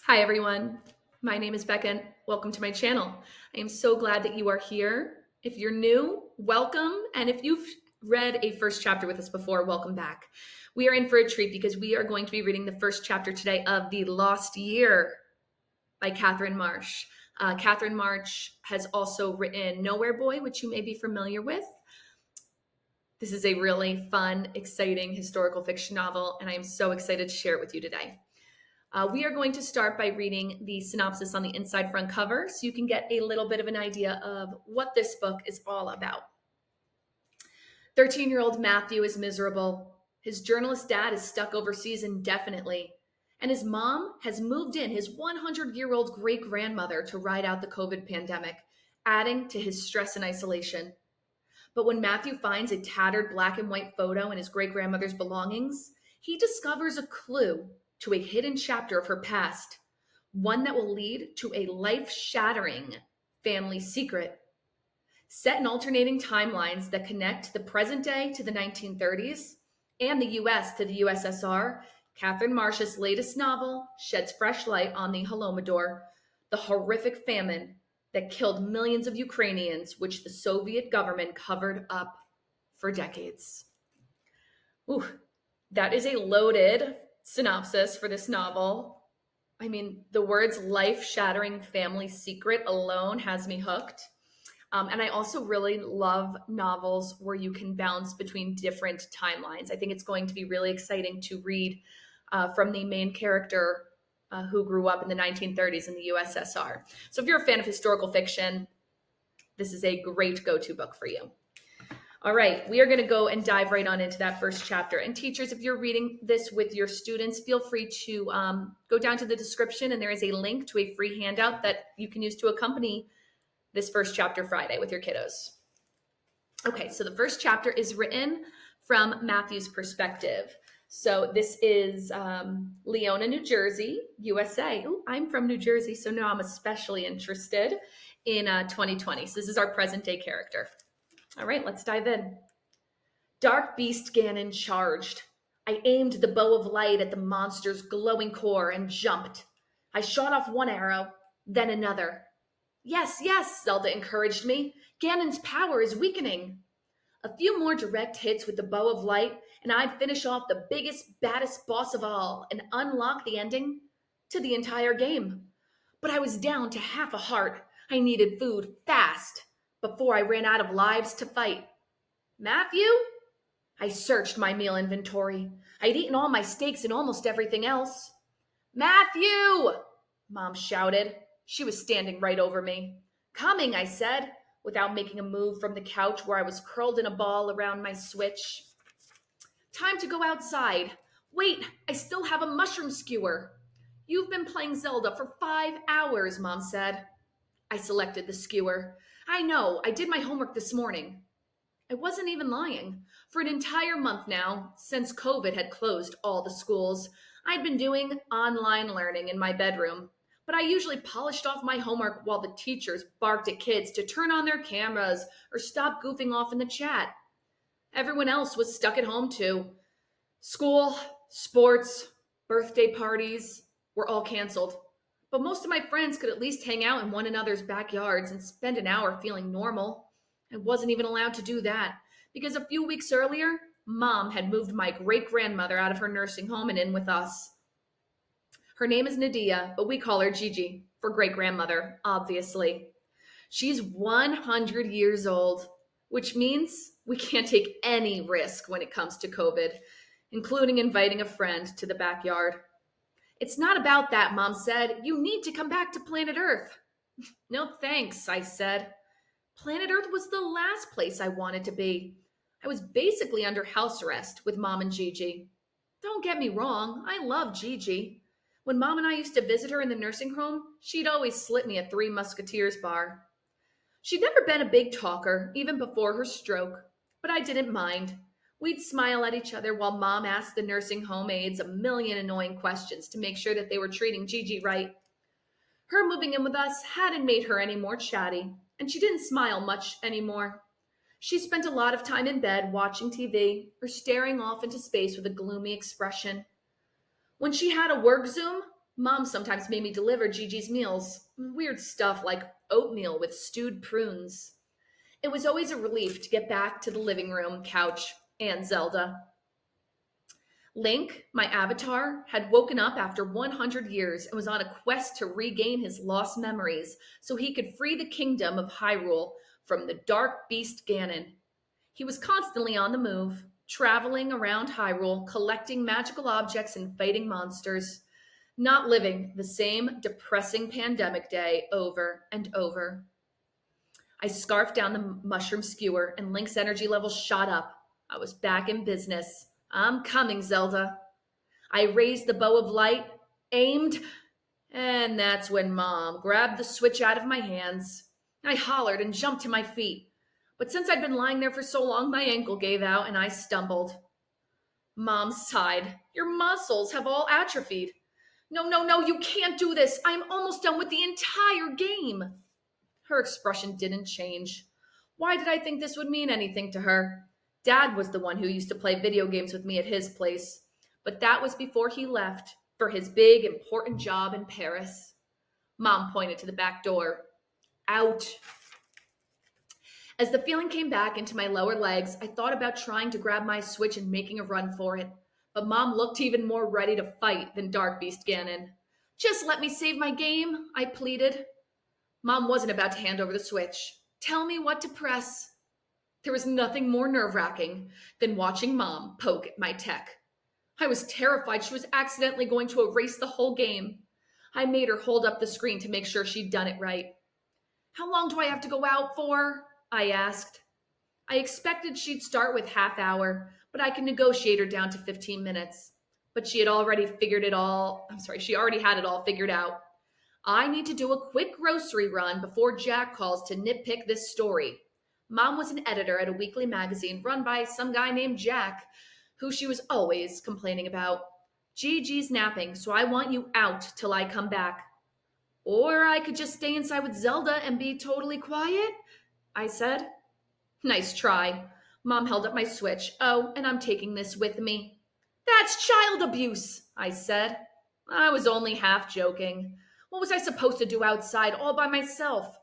Hi everyone, my name is Becca and welcome to my channel. I am so glad that you are here. If you're new, welcome. And if you've read a first chapter with us before, welcome back. We are in for a treat because we are going to be reading the first chapter today of The Lost Year by Katherine Marsh. Katherine March has also written Nowhere Boy, which you may be familiar with. This is a really fun, exciting historical fiction novel, and I am so excited to share it with you today. We are going to start by reading the synopsis on the inside front cover so you can get a little bit of an idea of what this book is all about. 13-year-old Matthew is miserable. His journalist dad is stuck overseas indefinitely, and his mom has moved in his 100-year-old great-grandmother to ride out the COVID pandemic, adding to his stress and isolation. But when Matthew finds a tattered black and white photo in his great-grandmother's belongings, he discovers a clue to a hidden chapter of her past, one that will lead to a life-shattering family secret. Set in alternating timelines that connect the present day to the 1930s and the US to the USSR, Katherine Marsh's latest novel sheds fresh light on the Holodomor, the horrific famine that killed millions of Ukrainians, which the Soviet government covered up for decades. Ooh, that is a loaded synopsis for this novel. I mean, the words life-shattering family secret alone has me hooked. And I also really love novels where you can bounce between different timelines. I think it's going to be really exciting to read from the main character who grew up in the 1930s in the USSR. So if you're a fan of historical fiction, this is a great go-to book for you. All right, we are going to go and dive right on into that first chapter. And teachers, if you're reading this with your students, feel free to go down to the description, and there is a link to a free handout that you can use to accompany this first chapter Friday with your kiddos. Okay, so the first chapter is written from Matthew's perspective. So this is Leona, New Jersey, USA. Ooh, I'm from New Jersey, so now I'm especially interested in 2020. So this is our present day character. All right, let's dive in. Dark beast Ganon charged. I aimed the bow of light at the monster's glowing core and jumped. I shot off one arrow, then another. Yes, yes, Zelda encouraged me. Ganon's power is weakening. A few more direct hits with the bow of light, and I'd finish off the biggest, baddest boss of all and unlock the ending to the entire game. But I was down to half a heart. I needed food fast before I ran out of lives to fight. Matthew? I searched my meal inventory. I'd eaten all my steaks and almost everything else. Matthew! Mom shouted. She was standing right over me. Coming, I said, without making a move from the couch where I was curled in a ball around my Switch. Time to go outside. Wait, I still have a mushroom skewer. You've been playing Zelda for 5 hours, Mom said. I selected the skewer. I know, I did my homework this morning. I wasn't even lying. For an entire month now, since COVID had closed all the schools, I'd been doing online learning in my bedroom. But I usually polished off my homework while the teachers barked at kids to turn on their cameras or stop goofing off in the chat. Everyone else was stuck at home too. School, sports, birthday parties were all canceled. But most of my friends could at least hang out in one another's backyards and spend an hour feeling normal. I wasn't even allowed to do that because a few weeks earlier, Mom had moved my great-grandmother out of her nursing home and in with us. Her name is Nadia, but we call her Gigi for great-grandmother, obviously. She's 100 years old, which means we can't take any risk when it comes to COVID, including inviting a friend to the backyard. It's not about that, Mom said. You need to come back to planet Earth. No thanks, I said. Planet Earth was the last place I wanted to be. I was basically under house arrest with Mom and Gigi. Don't get me wrong, I love Gigi. When Mom and I used to visit her in the nursing home, she'd always slip me a Three Musketeers bar. She'd never been a big talker, even before her stroke, but I didn't mind. We'd smile at each other while Mom asked the nursing home aides a million annoying questions to make sure that they were treating Gigi right. Her moving in with us hadn't made her any more chatty, and she didn't smile much anymore. She spent a lot of time in bed watching TV or staring off into space with a gloomy expression. When she had a work Zoom, Mom sometimes made me deliver Gigi's meals. Weird stuff like oatmeal with stewed prunes. It was always a relief to get back to the living room couch and Zelda. Link, my avatar, had woken up after 100 years and was on a quest to regain his lost memories so he could free the kingdom of Hyrule from the dark beast Ganon. He was constantly on the move, traveling around Hyrule, collecting magical objects and fighting monsters, not living the same depressing pandemic day over and over. I scarfed down the mushroom skewer and Link's energy level shot up. I was back in business. I'm coming, Zelda. I raised the bow of light, aimed, and that's when Mom grabbed the switch out of my hands. I hollered and jumped to my feet. But since I'd been lying there for so long, my ankle gave out and I stumbled. Mom sighed. Your muscles have all atrophied. No, no, no, you can't do this. I'm almost done with the entire game. Her expression didn't change. Why did I think this would mean anything to her? Dad was the one who used to play video games with me at his place. But that was before he left for his big, important job in Paris. Mom pointed to the back door. Out. As the feeling came back into my lower legs, I thought about trying to grab my switch and making a run for it. But Mom looked even more ready to fight than Dark Beast Ganon. Just let me save my game, I pleaded. Mom wasn't about to hand over the switch. Tell me what to press. There was nothing more nerve-wracking than watching Mom poke at my tech. I was terrified she was accidentally going to erase the whole game. I made her hold up the screen to make sure she'd done it right. How long do I have to go out for? I asked. I expected she'd start with half hour, but I could negotiate her down to 15 minutes. But she already had it all figured out. I need to do a quick grocery run before Jack calls to nitpick this story. Mom was an editor at a weekly magazine run by some guy named Jack, who she was always complaining about. Gigi's napping, so I want you out till I come back. Or I could just stay inside with Zelda and be totally quiet, I said. Nice try. Mom held up my switch. Oh, and I'm taking this with me. That's child abuse, I said. I was only half joking. What was I supposed to do outside all by myself?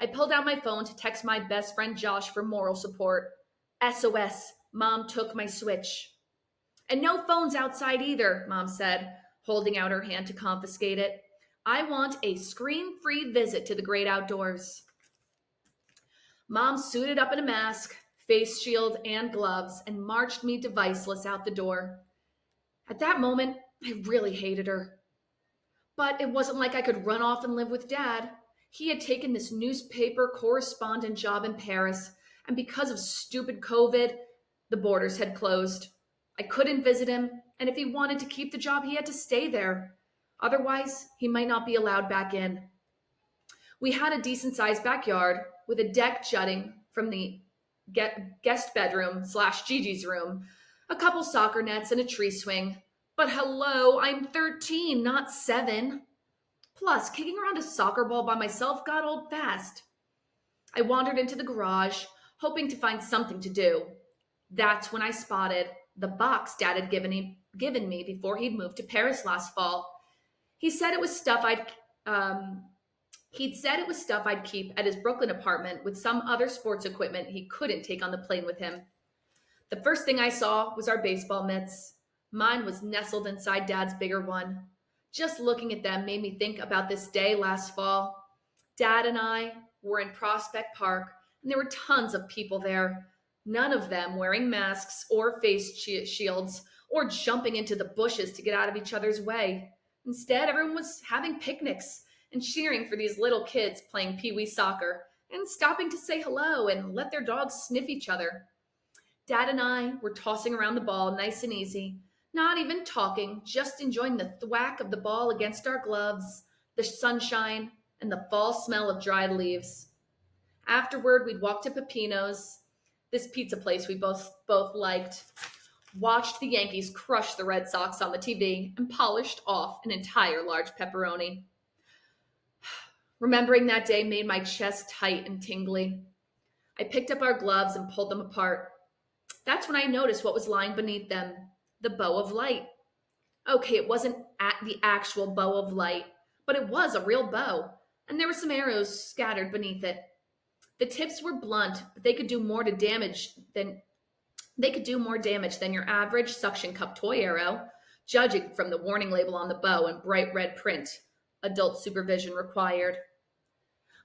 I pulled out my phone to text my best friend Josh for moral support. SOS, Mom took my switch. And no phones outside either, Mom said, holding out her hand to confiscate it. I want a screen-free visit to the great outdoors. Mom suited up in a mask, face shield, and gloves and marched me deviceless out the door. At that moment, I really hated her. But it wasn't like I could run off and live with Dad. He had taken this newspaper correspondent job in Paris, and because of stupid COVID, the borders had closed. I couldn't visit him, and if he wanted to keep the job, he had to stay there. Otherwise, he might not be allowed back in. We had a decent-sized backyard with a deck jutting from the guest bedroom / Gigi's room, a couple soccer nets, and a tree swing. But hello, I'm 13, not 7. Plus, kicking around a soccer ball by myself got old fast. I wandered into the garage, hoping to find something to do. That's when I spotted the box Dad had given me before he'd moved to Paris last fall. He'd said it was stuff I'd keep at his Brooklyn apartment with some other sports equipment he couldn't take on the plane with him. The first thing I saw was our baseball mitts. Mine was nestled inside Dad's bigger one. Just looking at them made me think about this day last fall. Dad and I were in Prospect Park, and there were tons of people there, none of them wearing masks or face shields or jumping into the bushes to get out of each other's way. Instead, everyone was having picnics and cheering for these little kids playing pee-wee soccer and stopping to say hello and let their dogs sniff each other. Dad and I were tossing around the ball nice and easy, not even talking, just enjoying the thwack of the ball against our gloves, the sunshine, and the fall smell of dried leaves. Afterward, we'd walk to Peppino's, this pizza place we both liked, watched the Yankees crush the Red Sox on the TV, and polished off an entire large pepperoni. Remembering that day made my chest tight and tingly. I picked up our gloves and pulled them apart. That's when I noticed what was lying beneath them, the bow of light. Okay, it wasn't at the actual bow of light, but it was a real bow, and there were some arrows scattered beneath it. The tips were blunt, but they could do more damage than your average suction cup toy arrow, judging from the warning label on the bow in bright red print. Adult supervision required.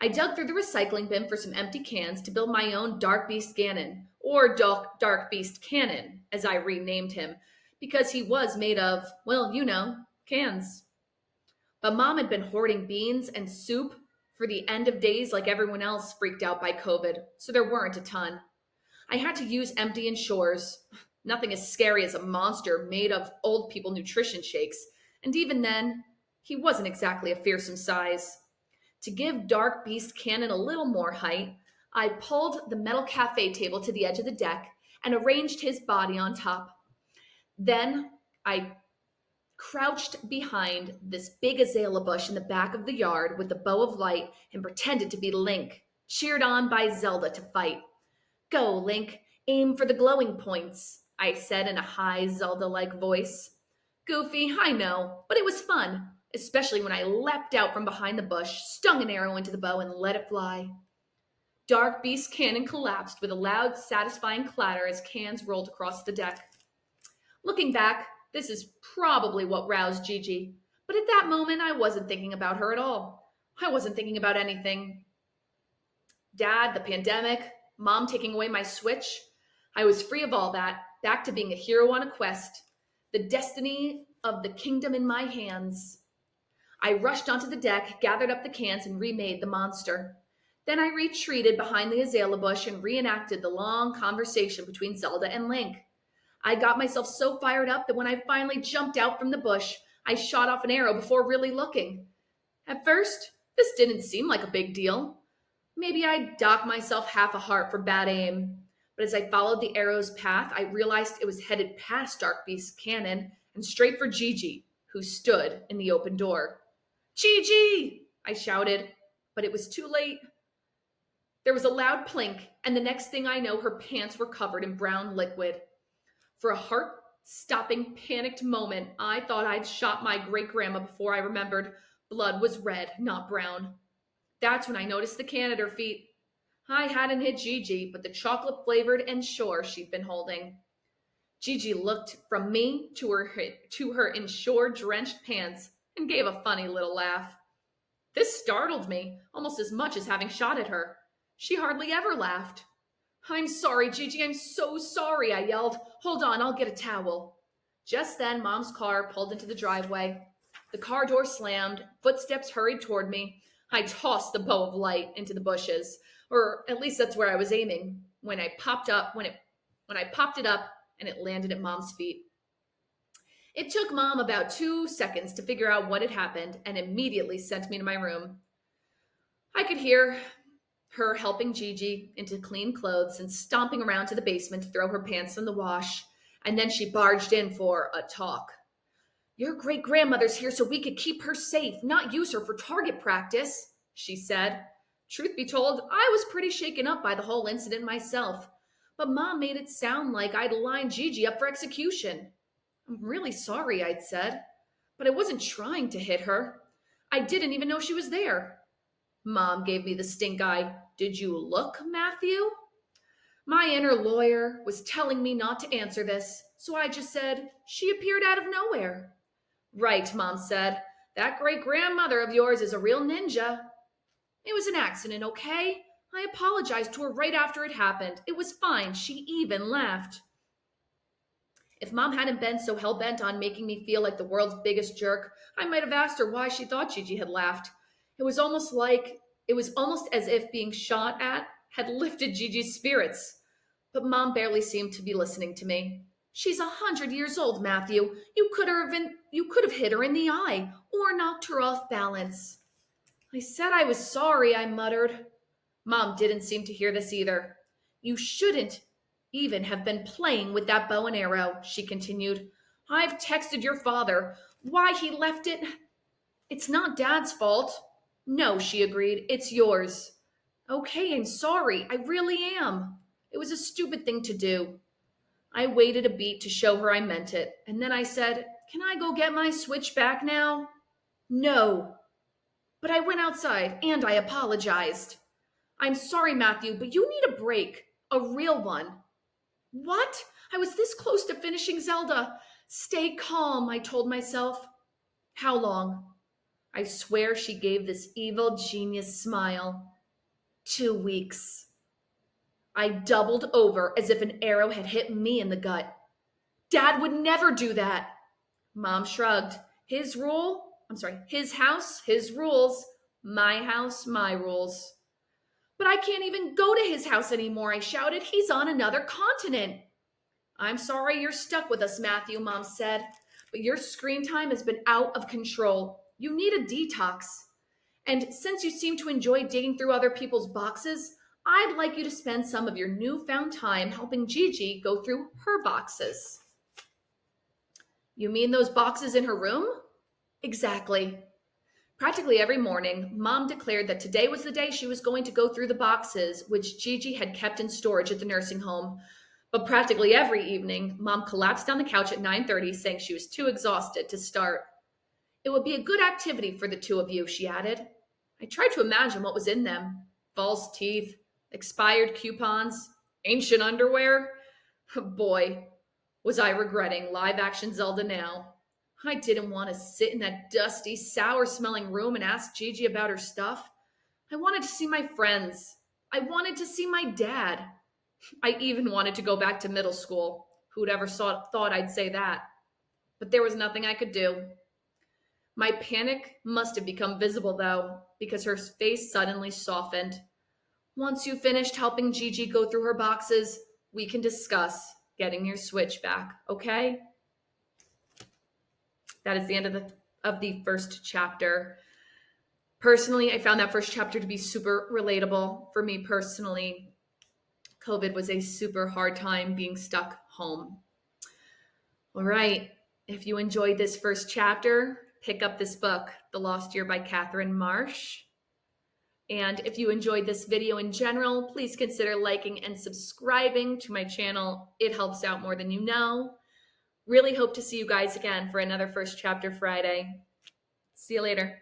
I dug through the recycling bin for some empty cans to build my own Dark Beast Cannon, or Dark Beast Cannon, as I renamed him, because he was made of, well, cans. But Mom had been hoarding beans and soup for the end of days like everyone else freaked out by COVID, so there weren't a ton. I had to use empty Ensures. Nothing as scary as a monster made of old people nutrition shakes, and even then, he wasn't exactly a fearsome size. To give Dark Beast Cannon a little more height, I pulled the metal cafe table to the edge of the deck and arranged his body on top. Then I crouched behind this big azalea bush in the back of the yard with the bow of light and pretended to be Link, cheered on by Zelda to fight. Go, Link, aim for the glowing points, I said in a high Zelda-like voice. Goofy, I know, but it was fun, especially when I leapt out from behind the bush, stung an arrow into the bow, and let it fly. Dark Beast Cannon collapsed with a loud, satisfying clatter as cans rolled across the deck. Looking back, this is probably what roused Gigi, but at that moment I wasn't thinking about her at all. I wasn't thinking about anything. Dad, the pandemic, Mom taking away my Switch. I was free of all that, back to being a hero on a quest. The destiny of the kingdom in my hands. I rushed onto the deck, gathered up the cans, and remade the monster. Then I retreated behind the azalea bush and reenacted the long conversation between Zelda and Link. I got myself so fired up that when I finally jumped out from the bush, I shot off an arrow before really looking. At first, this didn't seem like a big deal. Maybe I'd dock myself half a heart for bad aim. But as I followed the arrow's path, I realized it was headed past Dark Beast's cannon and straight for Gigi, who stood in the open door. Gigi! I shouted, but it was too late. There was a loud plink, and the next thing I know, her pants were covered in brown liquid. For a heart-stopping, panicked moment, I thought I'd shot my great-grandma before I remembered blood was red, not brown. That's when I noticed the can at her feet. I hadn't hit Gigi, but the chocolate-flavored Ensure she'd been holding. Gigi looked from me to her Ensure-drenched pants and gave a funny little laugh. This startled me, almost as much as having shot at her. She hardly ever laughed. I'm sorry, Gigi, I'm so sorry, I yelled. Hold on, I'll get a towel. Just then, Mom's car pulled into the driveway. The car door slammed, footsteps hurried toward me. I tossed the bow of light into the bushes, or at least that's where I was aiming, when I popped it up and it landed at Mom's feet. It took Mom about 2 seconds to figure out what had happened and immediately sent me to my room. I could hear her helping Gigi into clean clothes and stomping around to the basement to throw her pants in the wash, and then she barged in for a talk. Your great-grandmother's here so we could keep her safe, not use her for target practice, she said. Truth be told, I was pretty shaken up by the whole incident myself, but Mom made it sound like I'd lined Gigi up for execution. I'm really sorry, I'd said, but I wasn't trying to hit her. I didn't even know she was there. Mom gave me the stink eye. Did you look, Matthew? My inner lawyer was telling me not to answer this, so I just said, she appeared out of nowhere. Right, Mom said. That great-grandmother of yours is a real ninja. It was an accident, okay? I apologized to her right after it happened. It was fine. She even laughed. If Mom hadn't been so hell-bent on making me feel like the world's biggest jerk, I might have asked her why she thought Gigi had laughed. It was almost as if being shot at had lifted Gigi's spirits. But Mom barely seemed to be listening to me. She's 100 years old, Matthew. You could have hit her in the eye or knocked her off balance. I said I was sorry, I muttered. Mom didn't seem to hear this either. You shouldn't even have been playing with that bow and arrow, she continued. I've texted your father. Why he left it? It's not Dad's fault. No, she agreed. It's yours. Okay, I'm sorry. I really am. It was a stupid thing to do. I waited a beat to show her I meant it, and then I said, "Can I go get my switch back now?" "No." But I went outside and I apologized. "I'm sorry, Matthew, but you need a break. A real one." What? I was this close to finishing Zelda. Stay calm, I told myself. How long? I swear she gave this evil genius smile. 2 weeks. I doubled over as if an arrow had hit me in the gut. Dad would never do that. Mom shrugged. His house, his rules. My house, my rules. But I can't even go to his house anymore, I shouted. He's on another continent. I'm sorry you're stuck with us, Matthew, Mom said, but your screen time has been out of control. You need a detox. And since you seem to enjoy digging through other people's boxes, I'd like you to spend some of your newfound time helping Gigi go through her boxes. You mean those boxes in her room? Exactly. Practically every morning, Mom declared that today was the day she was going to go through the boxes which Gigi had kept in storage at the nursing home. But practically every evening, Mom collapsed on the couch at 9:30, saying she was too exhausted to start. It would be a good activity for the two of you, she added. I tried to imagine what was in them. False teeth, expired coupons, ancient underwear. Boy, was I regretting live-action Zelda now. I didn't want to sit in that dusty, sour-smelling room and ask Gigi about her stuff. I wanted to see my friends. I wanted to see my dad. I even wanted to go back to middle school. Who'd ever thought I'd say that? But there was nothing I could do. My panic must have become visible, though, because her face suddenly softened. Once you finished helping Gigi go through her boxes, we can discuss getting your switch back, okay? That is the end of the first chapter. Personally, I found that first chapter to be super relatable. For me personally, COVID was a super hard time being stuck home. All right, if you enjoyed this first chapter, pick up this book, The Lost Year by Katherine Marsh. And if you enjoyed this video in general, please consider liking and subscribing to my channel. It helps out more than you know. Really hope to see you guys again for another First Chapter Friday. See you later.